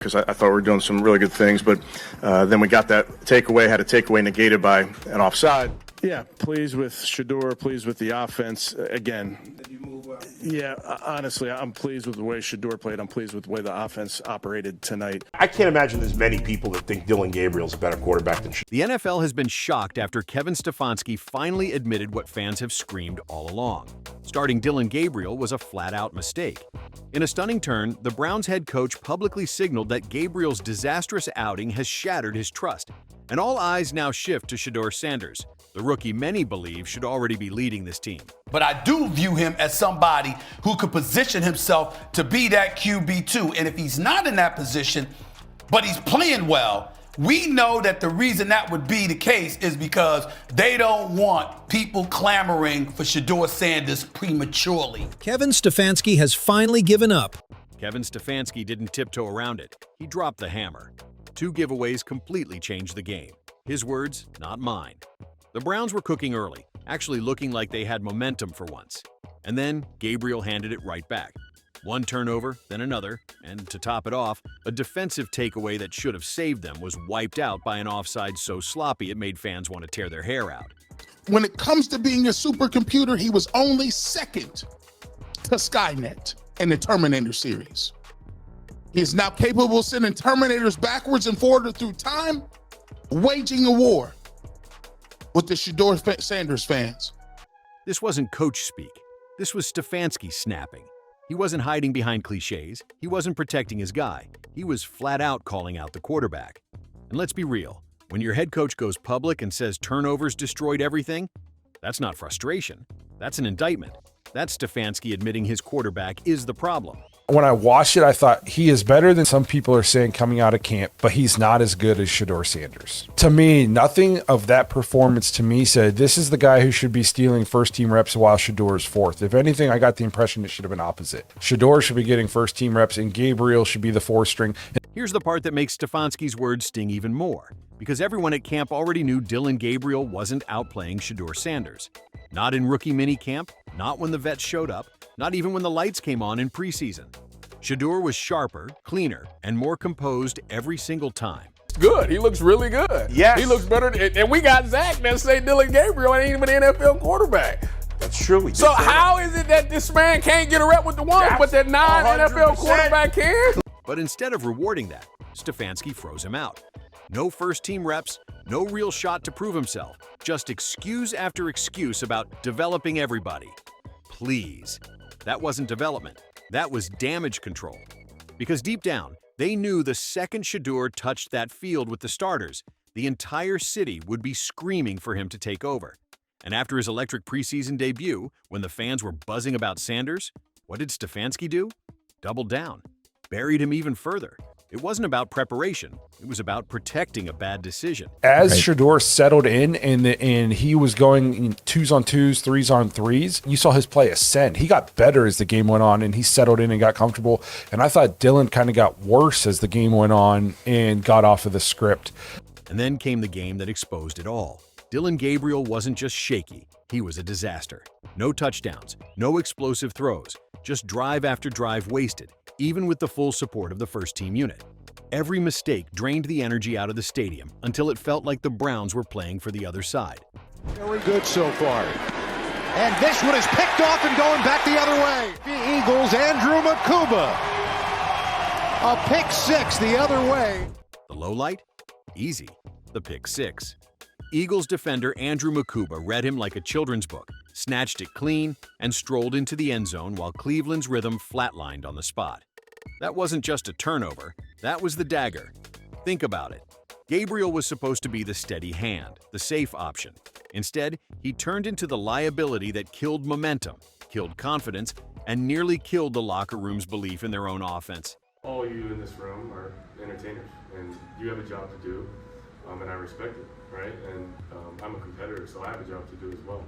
because I thought we were doing some really good things, but then we got that takeaway, had a takeaway negated by an offside. Yeah, pleased with Shedeur, pleased with the offense. Again, yeah, honestly, I'm pleased with the way Shedeur played. I'm pleased with the way the offense operated tonight. I can't imagine there's many people that think Dillon Gabriel's a better quarterback than Shedeur. The NFL has been shocked after Kevin Stefanski finally admitted what fans have screamed all along. Starting Dillon Gabriel was a flat-out mistake. In a stunning turn, the Browns head coach publicly signaled that Gabriel's disastrous outing has shattered his trust, and all eyes now shift to Shedeur Sanders, the rookie many believe should already be leading this team. But I do view him as somebody who could position himself to be that QB2. And if he's not in that position, but he's playing well, we know that the reason that would be the case is because they don't want people clamoring for Shedeur Sanders prematurely. Kevin Stefanski has finally given up. Kevin Stefanski didn't tiptoe around it. He dropped the hammer. 2 giveaways completely changed the game. His words, not mine. The Browns were cooking early, actually looking like they had momentum for once. And then Gabriel handed it right back. One turnover, then another, and to top it off, a defensive takeaway that should have saved them was wiped out by an offside so sloppy it made fans want to tear their hair out. When it comes to being a supercomputer, he was only second to Skynet in the Terminator series. He is now capable of sending Terminators backwards and forward through time, waging a war with the Shedeur Sanders fans. This wasn't coach speak. This was Stefanski snapping. He wasn't hiding behind cliches. He wasn't protecting his guy. He was flat out calling out the quarterback. And let's be real, when your head coach goes public and says turnovers destroyed everything, that's not frustration. That's an indictment. That's Stefanski admitting his quarterback is the problem. When I watched it, I thought he is better than some people are saying coming out of camp, but he's not as good as Shedeur Sanders. To me, nothing of that performance to me said this is the guy who should be stealing first-team reps while Shedeur is fourth. If anything, I got the impression it should have been opposite. Shedeur should be getting first-team reps, and Gabriel should be the fourth string. Here's the part that makes Stefanski's words sting even more, because everyone at camp already knew Dillon Gabriel wasn't outplaying Shedeur Sanders. Not in rookie minicamp, not when the vets showed up, not even when the lights came on in preseason. Shedeur was sharper, cleaner, and more composed every single time. Good. He looks really good. Yes. He looks better. And we got Zach that say Dillon Gabriel ain't even an NFL quarterback. That's true. So how is it that this man can't get a rep with the ones, but that non-NFL 100%. quarterback can? But instead of rewarding that, Stefanski froze him out. No first-team reps, no real shot to prove himself, just excuse after excuse about developing everybody. Please. That wasn't development. That was damage control. Because deep down, they knew the second Shedeur touched that field with the starters, the entire city would be screaming for him to take over. And after his electric preseason debut, when the fans were buzzing about Sanders, what did Stefanski do? Doubled down. Buried him even further. It wasn't about preparation. It was about protecting a bad decision. As Shedeur settled in and he was going 2s on 2s, 3s on 3s, you saw his play ascend. He got better as the game went on, and he settled in and got comfortable. And I thought Dillon kind of got worse as the game went on and got off of the script. And then came the game that exposed it all. Dillon Gabriel wasn't just shaky. He was a disaster. No touchdowns, no explosive throws, just drive after drive wasted, even with the full support of the first-team unit. Every mistake drained the energy out of the stadium until it felt like the Browns were playing for the other side. Very good so far. And this one is picked off and going back the other way. The Eagles, Andrew Makuba. A pick six the other way. The low light? Easy. The pick six. Eagles defender Andrew Makuba read him like a children's book, snatched it clean, and strolled into the end zone while Cleveland's rhythm flatlined on the spot. That wasn't just a turnover, that was the dagger. Think about it. Gabriel was supposed to be the steady hand, the safe option. Instead, he turned into the liability that killed momentum, killed confidence, and nearly killed the locker room's belief in their own offense. All you in this room are entertainers, and you have a job to do, and I respect it, right? And I'm a competitor, so I have a job to do as well.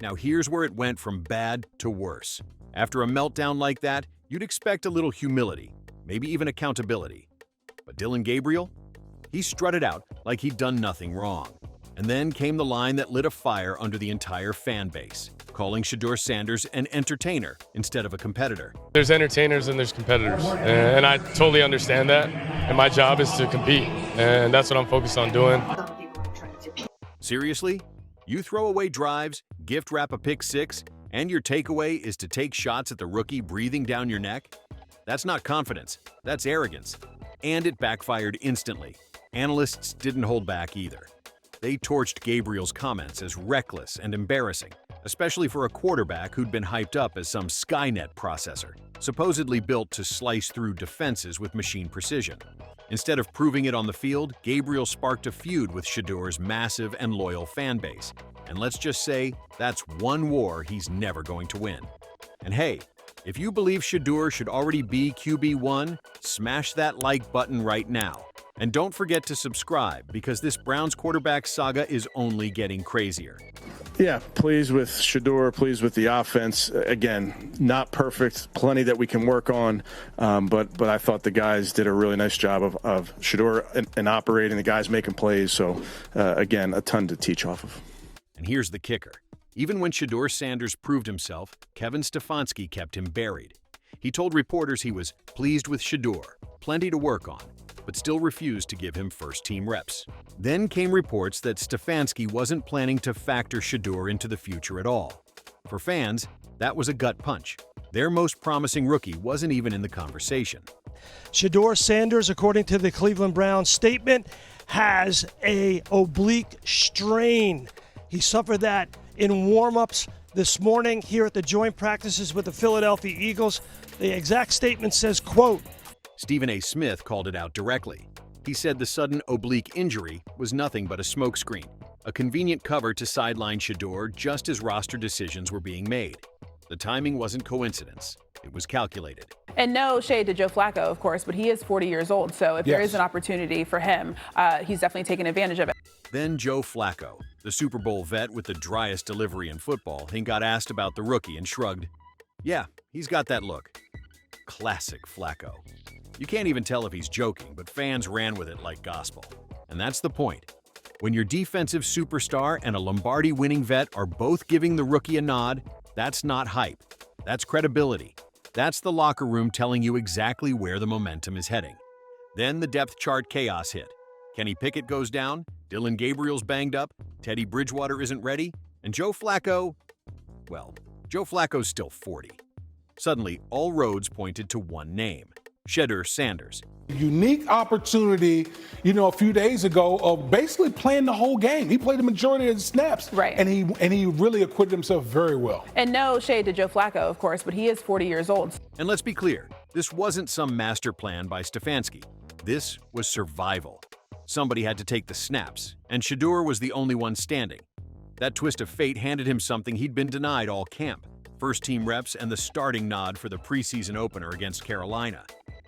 Now here's where it went from bad to worse. After a meltdown like that, you'd expect a little humility, maybe even accountability. But Dillon Gabriel? He strutted out like he'd done nothing wrong. And then came the line that lit a fire under the entire fan base. calling Shedeur Sanders an entertainer instead of a competitor. There's entertainers and there's competitors, and I totally understand that, and my job is to compete, and that's what I'm focused on doing. Seriously? You throw away drives, gift wrap a pick six, and your takeaway is to take shots at the rookie breathing down your neck? That's not confidence, that's arrogance. And it backfired instantly. Analysts didn't hold back either. They torched Gabriel's comments as reckless and embarrassing, especially for a quarterback who'd been hyped up as some Skynet processor, supposedly built to slice through defenses with machine precision. Instead of proving it on the field, Gabriel sparked a feud with Shedeur's massive and loyal fan base. And let's just say, that's one war he's never going to win. And hey, if you believe Shedeur should already be QB1, smash that like button right now. And don't forget to subscribe, because this Browns quarterback saga is only getting crazier. Yeah, pleased with Shedeur, pleased with the offense. Again, not perfect, plenty that we can work on, but I thought the guys did a really nice job of Shedeur and operating, the guys making plays. So, again, a ton to teach off of. And here's the kicker. Even when Shedeur Sanders proved himself, Kevin Stefanski kept him buried. He told reporters he was pleased with Shedeur, plenty to work on, but still refused to give him first-team reps. Then came reports that Stefanski wasn't planning to factor Shedeur into the future at all. For fans, that was a gut punch. Their most promising rookie wasn't even in the conversation. Shedeur Sanders, according to the Cleveland Browns statement, has an oblique strain. He suffered that in warm-ups this morning here at the joint practices with the Philadelphia Eagles. The exact statement says, quote, Stephen A. Smith called it out directly. He said the sudden oblique injury was nothing but a smokescreen, a convenient cover to sideline Shedeur just as roster decisions were being made. The timing wasn't coincidence. It was calculated. And no shade to Joe Flacco, of course, but he is 40 years old, so if there is an opportunity for him, he's definitely taken advantage of it. Then Joe Flacco, the Super Bowl vet with the driest delivery in football, he got asked about the rookie and shrugged. Yeah, he's got that look. Classic Flacco. You can't even tell if he's joking, but fans ran with it like gospel. And that's the point. When your defensive superstar and a Lombardi-winning vet are both giving the rookie a nod, that's not hype. That's credibility. That's the locker room telling you exactly where the momentum is heading. Then the depth chart chaos hit. Kenny Pickett goes down, Dylan Gabriel's banged up, Teddy Bridgewater isn't ready, and Joe Flacco, well, Joe Flacco's still 40. Suddenly, all roads pointed to one name, Shedeur Sanders. Unique opportunity, a few days ago of basically playing the whole game. He played the majority of the snaps. Right. And he really acquitted himself very well. And no shade to Joe Flacco, of course, but he is 40 years old. And let's be clear, this wasn't some master plan by Stefanski. This was survival. Somebody had to take the snaps, and Shedeur was the only one standing. That twist of fate handed him something he'd been denied all camp: first-team reps and the starting nod for the preseason opener against Carolina.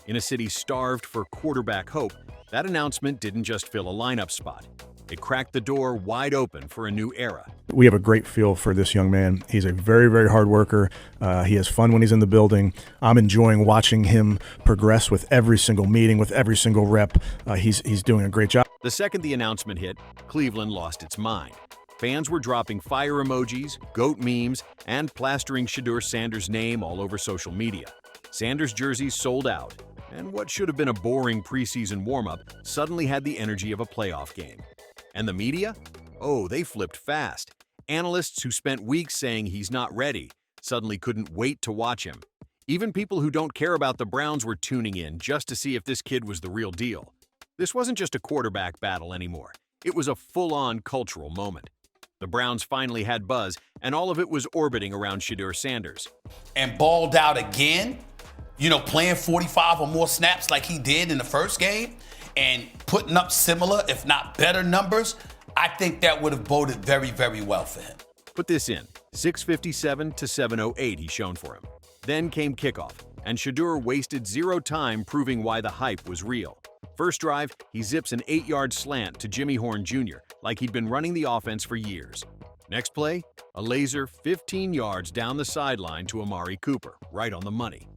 In a city starved for quarterback hope, that announcement didn't just fill a lineup spot. It cracked the door wide open for a new era. We have a great feel for this young man. He's a very, very hard worker. He has fun when he's in the building. I'm enjoying watching him progress with every single meeting, with every single rep. He's doing a great job. The second the announcement hit, Cleveland lost its mind. Fans were dropping fire emojis, goat memes, and plastering Shedeur Sanders' name all over social media. Sanders' jerseys sold out, and what should have been a boring preseason warm-up suddenly had the energy of a playoff game. And the media? Oh, they flipped fast. Analysts who spent weeks saying he's not ready suddenly couldn't wait to watch him. Even people who don't care about the Browns were tuning in just to see if this kid was the real deal. This wasn't just a quarterback battle anymore. It was a full-on cultural moment. The Browns finally had buzz, and all of it was orbiting around Shedeur Sanders. And balled out again, playing 45 or more snaps like he did in the first game, and putting up similar, if not better numbers, I think that would have boded very, very well for him. Put this in, 657 to 708 he shone for him. Then came kickoff, and Shedeur wasted zero time proving why the hype was real. First drive, he zips an 8-yard slant to Jimmy Horn Jr. like he'd been running the offense for years. Next play, a laser 15 yards down the sideline to Amari Cooper, right on the money.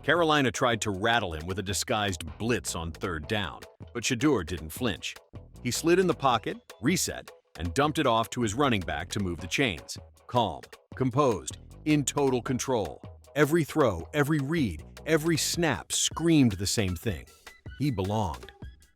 Carolina tried to rattle him with a disguised blitz on third down, but Shedeur didn't flinch. He slid in the pocket, reset, and dumped it off to his running back to move the chains. Calm, composed, in total control. Every throw, every read, every snap screamed the same thing. He belonged.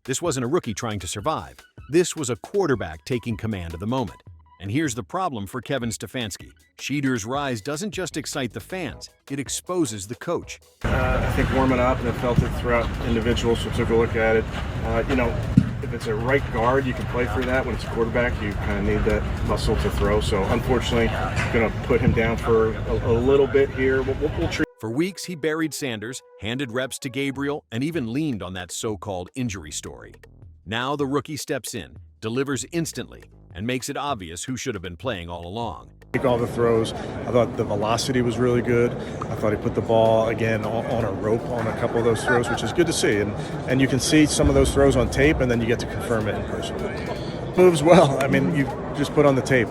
This wasn't a rookie trying to survive. This was a quarterback taking command of the moment. And here's the problem for Kevin Stefanski. Shedeur's rise doesn't just excite the fans, it exposes the coach. I think warming up, and I felt it throughout individuals who took a look at it. If it's a right guard, you can play through that. When it's a quarterback, you kind of need that muscle to throw. So unfortunately, going to put him down for a little bit here. We'll treat. For weeks, he buried Sanders, handed reps to Gabriel, and even leaned on that so-called injury story. Now the rookie steps in, delivers instantly, and makes it obvious who should have been playing all along. All the throws, I thought the velocity was really good. I thought he put the ball, again, on a rope on a couple of those throws, which is good to see. And you can see some of those throws on tape, and then you get to confirm it in person. Moves well. I mean, you just put on the tape.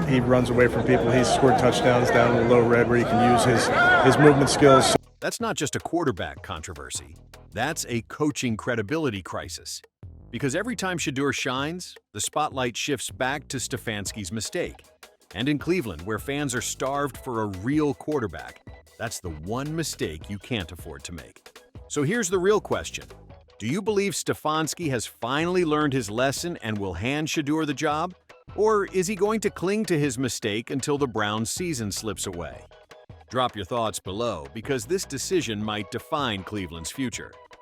He runs away from people. He's scored touchdowns down in the low red where he can use his movement skills. That's not just a quarterback controversy. That's a coaching credibility crisis. Because every time Shedeur shines, the spotlight shifts back to Stefanski's mistake. And in Cleveland, where fans are starved for a real quarterback, that's the one mistake you can't afford to make. So here's the real question. Do you believe Stefanski has finally learned his lesson and will hand Shedeur the job? Or is he going to cling to his mistake until the Browns' season slips away? Drop your thoughts below, because this decision might define Cleveland's future.